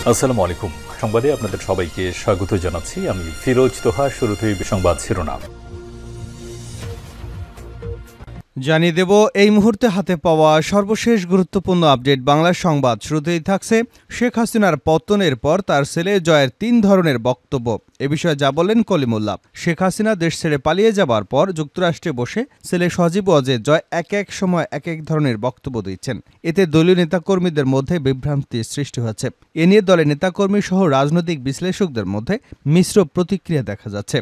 আসসালামু আলাইকুম। সংবাদে আপনাদের সবাইকে স্বাগত জানাচ্ছি। আমি ফিরোজ তোহা। শুরুতেই সংবাদ শিরোনাম জানিয়ে দেব এই মুহূর্তে হাতে পাওয়া সর্বশেষ গুরুত্বপূর্ণ আপডেট বাংলা সংবাদ। শুরুতেই থাকছে শেখ হাসিনার পতনের পর তার ছেলে জয়ের ৩ ধরনের বক্তব্য। এ বিষয়ে যা বললেন কলিমুল্লাহ। শেখ হাসিনা দেশ ছেড়ে পালিয়ে যাবার পর যুক্তরাষ্ট্রে বসে ছেলে সজীব ওয়াজেদ জয় এক এক সময় এক এক ধরনের বক্তব্য দিচ্ছেন। এতে দলীয় নেতাকর্মীদের মধ্যে বিভ্রান্তির সৃষ্টি হচ্ছে। এ নিয়ে দলের নেতাকর্মী সহ রাজনৈতিক বিশ্লেষকদের মধ্যে মিশ্র প্রতিক্রিয়া দেখা যাচ্ছে।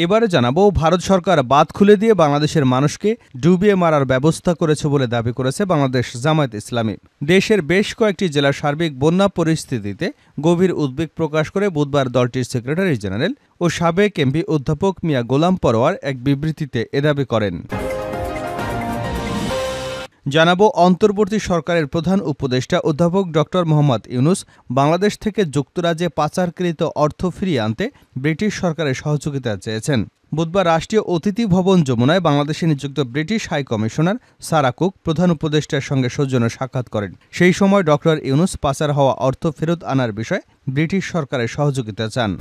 এবারে জানাবো, ভারত সরকার বাঁধ খুলে দিয়ে বাংলাদেশের মানুষকে ডুবিয়ে মারার ব্যবস্থা করেছে বলে দাবি করেছে বাংলাদেশ জামায়াতে ইসলামী। দেশের বেশ কয়েকটি জেলার সার্বিক বন্যা পরিস্থিতিতে গভীর উদ্বেগ প্রকাশ করে বুধবার দলটির সেক্রেটারি জেনারেল ও সাবেক এমপি অধ্যাপক মিয়া গোলাম পরোয়ার এক বিবৃতিতে এ দাবি করেন। জানাবো, অন্তর্বর্তী সরকারের প্রধান উপদেষ্টা অধ্যাপক ড মোহাম্মদ ইউনুস বাংলাদেশ থেকে যুক্তরাজ্যে পাচারকৃত অর্থ ফিরিয়ে আনতে ব্রিটিশ সরকারের সহযোগিতা চেয়েছেন। বুধবার রাষ্ট্রীয় অতিথি ভবন যমুনায় বাংলাদেশে নিযুক্ত British high commissioner Sarah Cook প্রধান উপদেষ্টার সঙ্গে সৌজন্য সাক্ষাৎ করেন। সেই সময় ড ইউনুস পাচার হওয়া অর্থ ফেরত আনার বিষয়ে ব্রিটিশ সরকারের সহযোগিতা চান।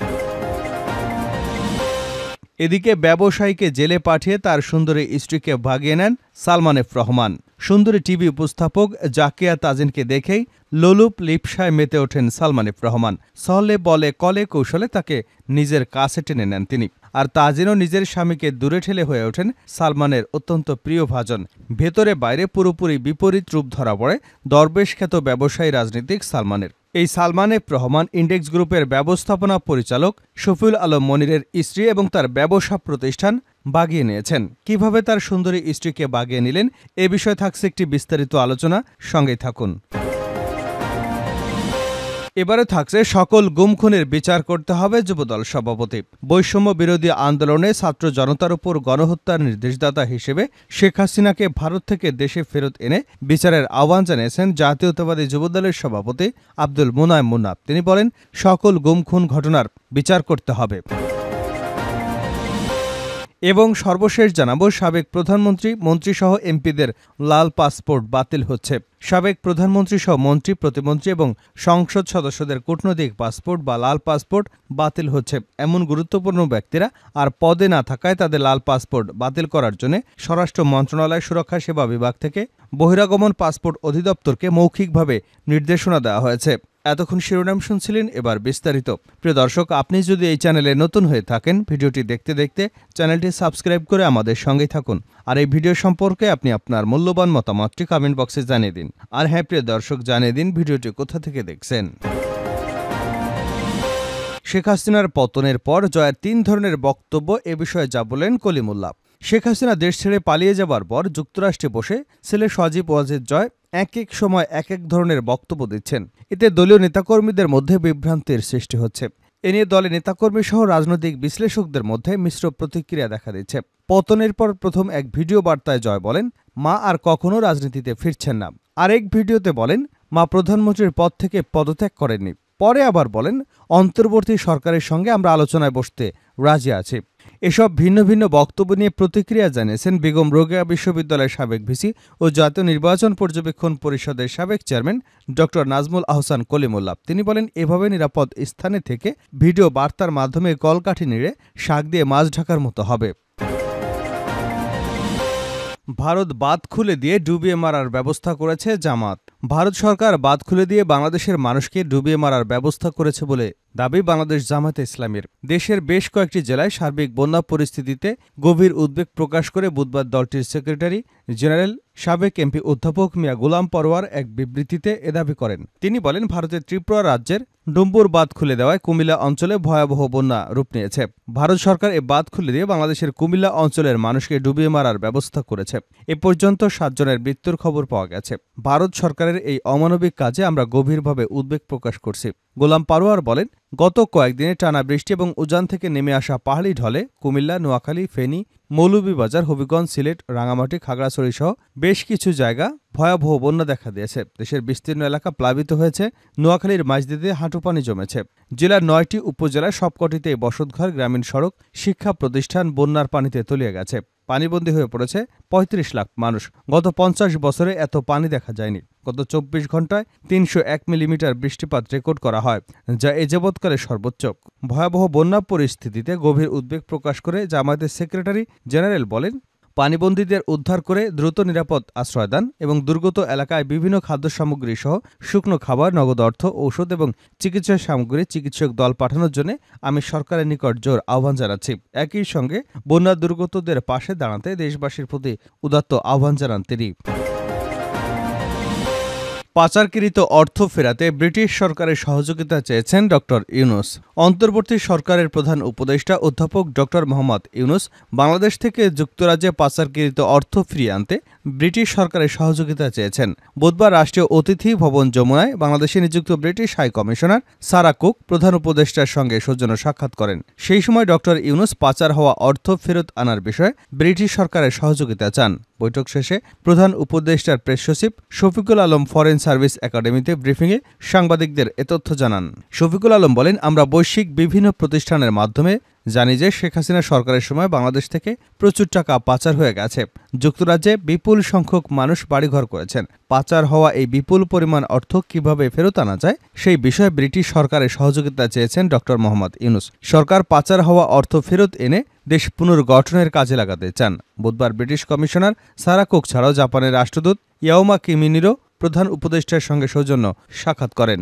এদিকে ব্যবসায়ীকে জেলে পাঠিয়ে তার সুন্দরী স্ত্রীকে ভাগিয়ে নেন সালমান এফ রহমান। সুন্দরী টিভি উপস্থাপক জাকিয়া তাজিনকে দেখেই লোলুপ লিপসায় মেতে ওঠেন সালমান এফ রহমান। সহলে বলে কলে কৌশলে তাকে নিজের কাছে টেনে নেন তিনি। আর তাজিনও নিজের স্বামীকে দূরে ঠেলে হয়ে ওঠেন সালমানের অত্যন্ত প্রিয় ভাজন। ভেতরে বাইরে পুরোপুরি বিপরীত রূপ ধরা পড়ে দরবেশ খ্যাত ব্যবসায়ী রাজনীতিক সালমানের। এই সালমান এফ রহমান ইন্ডেক্স গ্রুপের ব্যবস্থাপনা পরিচালক শফিউল আলম মনিরের স্ত্রী এবং তার ব্যবসা প্রতিষ্ঠান বাগিয়ে নিয়েছেন। কিভাবে তার সুন্দরী স্ত্রীকে বাগিয়ে নিলেন এ বিষয়ে থাকছে একটি বিস্তারিত আলোচনা, সঙ্গেই থাকুন। এবারে থাকছে সকল গুম খুনের বিচার করতে হবে যুবদল সভাপতি। বৈষম্য বিরোধী আন্দোলনে ছাত্র জনতার উপর গণহত্যার নির্দেশদাতা হিসেবে শেখ হাসিনাকে ভারত থেকে দেশে ফেরত এনে বিচারের আহ্বান জানিয়েছেন জাতীয়তাবাদী যুবদলের সভাপতি আব্দুল মুনায়েম মুন্না। তিনি বলেন, সকল গুম খুন ঘটনার বিচার করতে হবে। এবং সর্বশেষ জানাবো, সাবেক প্রধানমন্ত্রী মন্ত্রীসহ এমপিদের লাল পাসপোর্ট বাতিল হচ্ছে। সাবেক প্রধানমন্ত্রী সহ মন্ত্রী, প্রতিমন্ত্রী এবং সংসদ সদস্যদের কূটনৈতিক পাসপোর্ট বা লাল পাসপোর্ট বাতিল হচ্ছে। এমন গুরুত্বপূর্ণ ব্যক্তিরা আর পদে না থাকায় তাদের লাল পাসপোর্ট বাতিল করার জন্য স্বরাষ্ট্র মন্ত্রণালয় সুরক্ষা সেবা বিভাগ থেকে বহিরাগমন পাসপোর্ট অধিদপ্তরকে মৌখিকভাবে নির্দেশনা দেওয়া হয়েছে। এতক্ষণ শিরোনাম শুনছিলেন, এবার বিস্তারিত। প্রিয় দর্শক, আপনি যদি এই চ্যানেলে নতুন হয়ে থাকেন, ভিডিওটি দেখতে দেখতে চ্যানেলটি সাবস্ক্রাইব করে আমাদের সঙ্গেই থাকুন। আর এই ভিডিও সম্পর্কে আপনি আপনার মূল্যবান মতামতটি কমেন্ট বক্সে জানিয়ে দিন। আর হ্যাঁ প্রিয় দর্শক, জানিয়ে দিন ভিডিওটি কোথা থেকে দেখছেন। শেখ হাসিনার পতনের পর জয়ের ৩ ধরনের বক্তব্য, এ বিষয়ে যা বলেন কলিমুল্লাহ। শেখ হাসিনা দেশ ছেড়ে পালিয়ে যাবার পর যুক্তরাষ্ট্রে বসে ছেলে সজীব ওয়াজেদ জয় এক এক সময় এক এক ধরনের বক্তব্য দিচ্ছেন। এতে দলীয় নেতাকর্মীদের মধ্যে বিভ্রান্তির সৃষ্টি হচ্ছে। এ নিয়ে দলের নেতাকর্মী সহ রাজনৈতিক বিশ্লেষকদের মধ্যে মিশ্র প্রতিক্রিয়া দেখা দিচ্ছে। পতনের পর প্রথম এক ভিডিও বার্তায় জয় বলেন, মা আর কখনো রাজনীতিতে ফিরছেন না। আরেক ভিডিওতে বলেন, মা প্রধানমন্ত্রীর পদ থেকে পদত্যাগ করেননি। পরে আবার বলেন, অন্তর্বর্তী সরকারের সঙ্গে আমরা আলোচনায় বসতে রাজি আছি। এসব ভিন্ন ভিন্ন বক্তব্য নিয়ে প্রতিক্রিয়া জানিয়েছেন বেগম রোকেয়া বিশ্ববিদ্যালয়ের সাবেক ভিসি ও জাতীয় নির্বাচন পর্যবেক্ষণ পরিষদের সাবেক চেয়ারম্যান ড নাজমুল আহসান কলিমুল্লাহ। তিনি বলেন, এভাবে নিরাপদ স্থানে থেকে ভিডিও বার্তার মাধ্যমে কলকাঠি নেড়ে শাক দিয়ে মাছ ঢাকার মতো হবে। ভারত বাঁধ খুলে দিয়ে ডুবিয়ে মারার ব্যবস্থা করেছে জামাত। ভারত সরকার বাঁধ খুলে দিয়ে বাংলাদেশের মানুষকে ডুবিয়ে মারার ব্যবস্থা করেছে বলে দাবি বাংলাদেশ জামায়াতে ইসলামীর। দেশের বেশ কয়েকটি জেলায় সার্বিক বন্যা পরিস্থিতিতে গভীর উদ্বেগ প্রকাশ করে বুধবার দলটির সেক্রেটারি জেনারেল সাবেক এমপি অধ্যাপক মিয়া গোলাম পরোয়ার এক বিবৃতিতে এ দাবি করেন। তিনি বলেন, ভারতের ত্রিপুরা রাজ্যের ডুম্বুর বাঁধ খুলে দেওয়ায় কুমিল্লা অঞ্চলে ভয়াবহ বন্যা রূপ নিয়েছে। ভারত সরকার এ বাঁধ খুলে দিয়ে বাংলাদেশের কুমিল্লা অঞ্চলের মানুষকে ডুবিয়ে মারার ব্যবস্থা করেছে। এ পর্যন্ত 7 জনের মৃত্যুর খবর পাওয়া গেছে। ভারত সরকারের এই অমানবিক কাজে আমরা গভীরভাবে উদ্বেগ প্রকাশ করছি। গোলাম পরোয়ার বলেন, গত কয়েকদিনে টানা বৃষ্টি এবং উজান থেকে নেমে আসা পাহাড়ি ঢলে কুমিল্লা, নোয়াখালী, ফেনী, মৌলভীবাজার, হবিগঞ্জ, সিলেট, রাঙামাটি, খাগড়াছড়ি সহ বেশ কিছু জায়গা ভয়াবহ বন্যা দেখা দিয়েছে। দেশের বিস্তীর্ণ এলাকা প্লাবিত হয়েছে। নোয়াখালীর মাঝদিতে হাঁটু পানি জমেছে। জেলার ৯টি উপজেলার সবকটিতেই বসতঘর, গ্রামীণ সড়ক, শিক্ষা প্রতিষ্ঠান বন্যার পানিতে তলিয়ে গেছে। পানিবন্দী হয়ে পড়েছে ৩৫ লাখ মানুষ। গত ৫০ বছরে এত পানি দেখা যায়নি। গত ২৪ ঘন্টায় ৩০১ মিলিমিটার বৃষ্টিপাত রেকর্ড করা হয়, যা এ যাবৎকালের সর্বোচ্চ। ভয়াবহ বন্যা পরিস্থিতিতে গভীর উদ্বেগ প্রকাশ করে জামায়াতের সেক্রেটারি জেনারেল বলেন, পানিবন্দীদের উদ্ধার করে দ্রুত নিরাপদ আশ্রয়দান এবং দুর্গত এলাকায় বিভিন্ন খাদ্য সামগ্রী সহ শুকনো খাবার, নগদ অর্থ, ঔষধ এবং চিকিৎসা সামগ্রী, চিকিৎসক দল পাঠানোর জন্য আমি সরকারের নিকট জোর আহ্বান জানাচ্ছি। একই সঙ্গে বন্যা দুর্গতদের পাশে দাঁড়াতে দেশবাসীর প্রতি উদাত্ত আহ্বান জানান তিনি। পাচারকৃত অর্থ ফেরাতে ব্রিটিশ সরকারের সহযোগিতা চেয়েছেন ড ইউনূস। অন্তর্বর্তী সরকারের প্রধান উপদেষ্টা অধ্যাপক ড মোহাম্মদ ইউনূস বাংলাদেশ থেকে যুক্তরাজ্যে পাচারকৃত অর্থ ফিরিয়ে আনতে ব্রিটিশ সরকারের সহযোগিতা চেয়েছেন। বুধবার রাষ্ট্রীয় অতিথি ভবন যমুনায় বাংলাদেশে নিযুক্ত British high commissioner Sarah Cook প্রধান উপদেষ্টার সঙ্গে সৌজন্য সাক্ষাৎ করেন। সেই সময় ড ইউনূস পাচার হওয়া অর্থ ফেরত আনার বিষয়ে ব্রিটিশ সরকারের সহযোগিতা চান। বৈঠক শেষে প্রধান উপদেষ্টার প্রেস সচিব শফিকুল আলম ফরেন সার্ভিস একাডেমিতে ব্রিফিংয়ে সাংবাদিকদের এ তথ্য জানান। শফিকুল আলম বলেন, আমরা বৈশ্বিক বিভিন্ন প্রতিষ্ঠানের মাধ্যমে জানি যে শেখ হাসিনা সরকারের সময় বাংলাদেশ থেকে প্রচুর টাকা পাচার হয়ে গেছে। যুক্তরাজ্যে বিপুল সংখ্যক মানুষ বাড়িঘর করেছেন। পাচার হওয়া এই বিপুল পরিমাণ অর্থ কিভাবে ফেরত আনা যায় সেই বিষয়ে ব্রিটিশ সরকারের সহযোগিতা চেয়েছেন ড মোহাম্মদ ইউনূস। সরকার পাচার হওয়া অর্থ ফেরত এনে দেশ পুনর্গঠনের কাজে লাগাতে চান। বুধবার ব্রিটিশ কমিশনার সারা কুক ছাড়াও জাপানের রাষ্ট্রদূত ইয়াওমা কিমিনিরও প্রধান উপদেষ্টার সঙ্গে সৌজন্য সাক্ষাৎ করেন।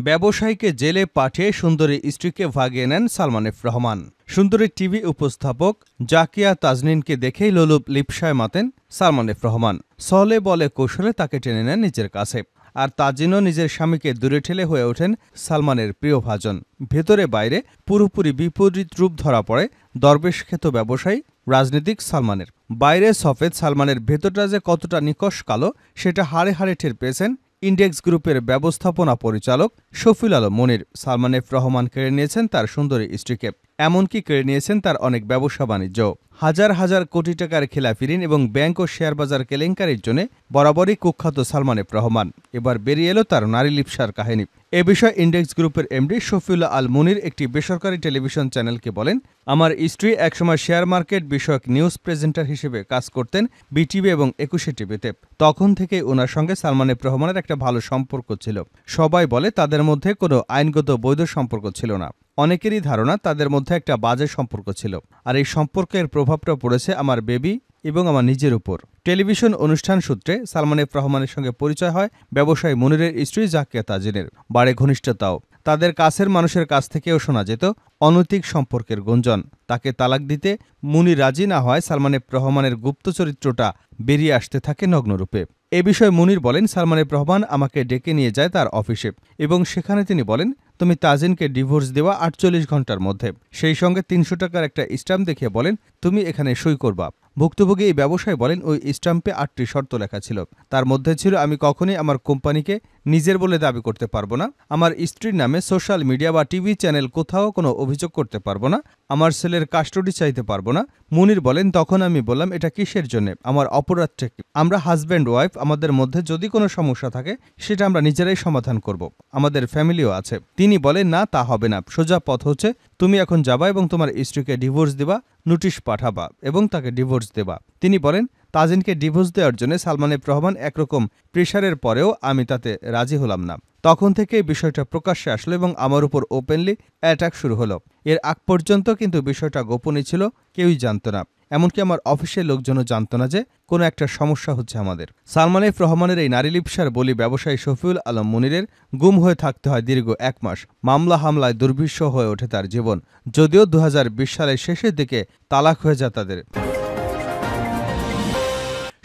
ব্যবসায়ীকে জেলে পাঠিয়ে সুন্দরী স্ত্রীকে ভাগিয়ে নেন সালমান এফ রহমান। সুন্দরী টিভি উপস্থাপক জাকিয়া তাজনিনকে দেখেই লোলুপ লিপসায় মাতেন সালমান এফ রহমান। সলে বলে কৌশলে তাকে টেনে নেন নিজের কাছে। আর তাজিনও নিজের স্বামীকে দূরে ঠেলে হয়ে ওঠেন সালমানের প্রিয় ভাজন। ভেতরে বাইরে পুরোপুরি বিপরীত রূপ ধরা পড়ে দরবেশ খ্যাত ব্যবসায়ী রাজনীতিক সালমানের। বাইরে সফেদ সালমানের, ভেতরটা যে কতটা নিকষ কালো সেটা হাড়ে হাড়ে টের পেয়েছেন ইন্ডেক্স গ্রুপের ব্যবস্থাপনা পরিচালক শফিউল আলম মনির। সালমান এফ রহমান কেড়ে নিয়েছেন তার সুন্দরী স্ত্রীকে, এমনকি কেড়ে নিয়েছেন তার অনেক ব্যবসা বাণিজ্য। হাজার হাজার কোটি টাকার খেলাপি ঋণ এবং ব্যাংক ও শেয়ার বাজার কেলেঙ্কারির জন্য বরাবরই কুখ্যাত সালমান এফ রহমান। এবার বেরিয়ে এলো তার নারী লিপ্সার কাহিনী। এ বিষয়ে ইন্ডেক্স গ্রুপের এমডি শফিউল্লাহ আল মুনির একটি বেসরকারি টেলিভিশন চ্যানেলকে বলেন, আমার স্ত্রী একসময় শেয়ার মার্কেট বিষয়ক নিউজ প্রেজেন্টার হিসেবে কাজ করতেন বিটিভি এবং ২১ টিভিতে। তখন থেকেই ওনার সঙ্গে সালমান এফ রহমানের একটা ভালো সম্পর্ক ছিল। সবাই বলে তাদের মধ্যে কোনো আইনগত বৈধ সম্পর্ক ছিল না। অনেকেরই ধারণা তাদের মধ্যে একটা বাজে সম্পর্ক ছিল। আর এই সম্পর্কের প্রভাবটা পড়েছে আমার বেবি এবং আমার নিজের উপর। টেলিভিশন অনুষ্ঠান সূত্রে সালমান এফ রহমানের সঙ্গে পরিচয় হয় ব্যবসায়ী মুনিরের স্ত্রী জাকিয়া তাজিনের। বাড়ে ঘনিষ্ঠতাও। তাদের কাছের মানুষের কাছ থেকেও শোনা যেত অনৈতিক সম্পর্কের গুঞ্জন। তাকে তালাক দিতে মুনির রাজি না হয় সালমান এফ রহমানের গুপ্ত চরিত্রটা বেরিয়ে আসতে থাকে নগ্নরূপে। এ বিষয়ে মুনির বলেন, সালমান এফ রহমান আমাকে ডেকে নিয়ে যায় তার অফিসে এবং সেখানে তিনি বলেন, তুমি তাজিনকে ডিভোর্স দেওয়া ৪৮ ঘন্টার মধ্যে। সেই সঙ্গে ৩০০ টাকার একটা স্ট্যাম্প দেখিয়ে বলেন, তুমি এখানে সই করবা। ভুক্তভোগী এই ব্যবসায়ী বলেন, ওই স্ট্যাম্পে ৮টি শর্ত লেখা ছিল। তার মধ্যে ছিল আমি কখনই আমার কোম্পানিকে নিজের বলে দাবি করতে পারবো না, আমার স্ত্রীর নামে সোশ্যাল মিডিয়া বা টিভি চ্যানেল কোথাও কোনো অভিযোগ করতে পারবো না, আমার ছেলের কাস্টডি চাইতে পারবো না। মুনির বলেন, তখন আমি বললাম, এটা কিসের জন্য, আমার অপরাধটা কি? আমরা হাজব্যান্ড ওয়াইফ, আমাদের মধ্যে যদি কোনো সমস্যা থাকে সেটা আমরা নিজেরাই সমাধান করব, আমাদের ফ্যামিলিও আছে। তিনি বলেন, না তা হবে না, সোজা পথ হচ্ছে তুমি এখন যাবা এবং তোমার স্ত্রীকে ডিভোর্স দেবা, নোটিশ পাঠাবা এবং তাকে ডিভোর্স দেবা। তিনি বলেন, তাজিনকে ডিভোর্স দেওয়ার জন্য সালমান এফ রহমান একরকম প্রেশারের পরেও আমি তাতে রাজি হলাম না। তখন থেকেই বিষয়টা প্রকাশ্যে আসলো এবং আমার উপর ওপেনলি অ্যাটাক শুরু হলো। এর আগ পর্যন্ত কিন্তু বিষয়টা গোপনই ছিল, কেউই জানত না, এমনকি আমার অফিসের লোকজনও জানত না যে কোনো একটা সমস্যা হচ্ছে আমাদের। সালমান এফ রহমানের এই নারী লিপ্সার বলি ব্যবসায়ী শফিউল আলম মুনিরের গুম হয়ে থাকতে হয় দীর্ঘ ১ মাস। মামলা হামলায় দুর্বিষহ হয়ে ওঠে তার জীবন, যদিও ২০২০ সালের শেষের দিকে তালাক হয়ে যায় তাদের।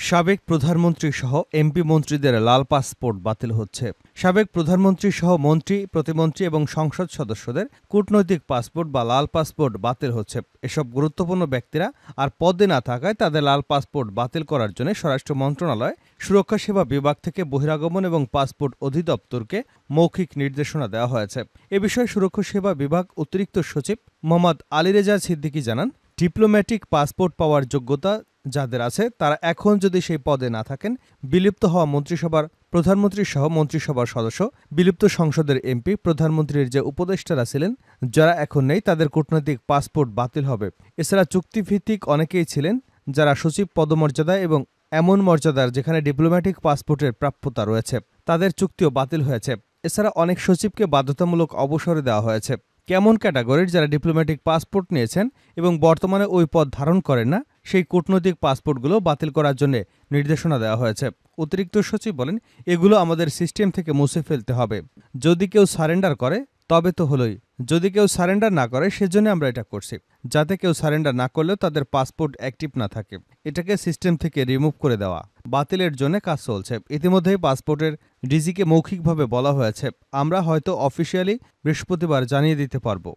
সাবেক প্রধানমন্ত্রী সহ এমপি মন্ত্রীদের লাল পাসপোর্ট বাতিল হচ্ছে। সাবেক প্রধানমন্ত্রী সহ মন্ত্রী, প্রতিমন্ত্রী এবং সংসদ সদস্যদের কূটনৈতিক পাসপোর্ট বা লাল পাসপোর্ট বাতিল হচ্ছে। এসব গুরুত্বপূর্ণ ব্যক্তিরা আর পদে না থাকায় তাদের লাল পাসপোর্ট বাতিল করার জন্য স্বরাষ্ট্র মন্ত্রণালয়, সুরক্ষা সেবা বিভাগ থেকে বহিরাগমন এবং পাসপোর্ট অধিদপ্তরকে মৌখিক নির্দেশনা দেওয়া হয়েছে। এ বিষয়ে সুরক্ষা সেবা বিভাগ অতিরিক্ত সচিব মোহাম্মদ আলী রেজা সিদ্দিকী জানান, ডিপ্লোম্যাটিক পাসপোর্ট পাওয়ার যোগ্যতা যাদের আছে তারা এখন যদি সেই পদে না থাকেন, বিলুপ্ত হওয়া মন্ত্রিসভার প্রধানমন্ত্রী সহ মন্ত্রিসভার সদস্য, বিলুপ্ত সংসদের এমপি, প্রধানমন্ত্রীর যে উপদেষ্টারা ছিলেন যারা এখন নেই, তাদের কূটনৈতিক পাসপোর্ট বাতিল হবে। এছাড়া চুক্তিভিত্তিক অনেকেই ছিলেন যারা সচিব পদমর্যাদা এবং এমন মর্যাদার যেখানে ডিপ্লোম্যাটিক পাসপোর্টের প্রাপ্যতা রয়েছে, তাদের চুক্তিও বাতিল হয়েছে। এছাড়া অনেক সচিবকে বাধ্যতামূলক অবসরে দেওয়া হয়েছে। কেমন ক্যাটাগরির যারা ডিপ্লোম্যাটিক পাসপোর্ট নিয়েছেন এবং বর্তমানে ওই পদ ধারণ করেন না, সেই কূটনৈতিক পাসপোর্টগুলো বাতিল করার জন্য নির্দেশনা দেওয়া হয়েছে। অতিরিক্ত সচিব বলেন, এগুলো আমাদের সিস্টেম থেকে মুছে ফেলতে হবে। যদি কেউ সারেন্ডার করে তবে তো হলোই, যদি কেউ সারেন্ডার না করে সেজন্য আমরা এটা করছি, যাতে কেউ সারেন্ডার না করলেও তাদের পাসপোর্ট অ্যাক্টিভ না থাকে, এটাকে সিস্টেম থেকে রিমুভ করে দেওয়া। বাতিলের জন্য কাজ চলছে। ইতিমধ্যেই পাসপোর্টের ডিজিকে মৌখিকভাবে বলা হয়েছে, আমরা হয়তো অফিসিয়ালি বৃহস্পতিবার জানিয়ে দিতে পারবো।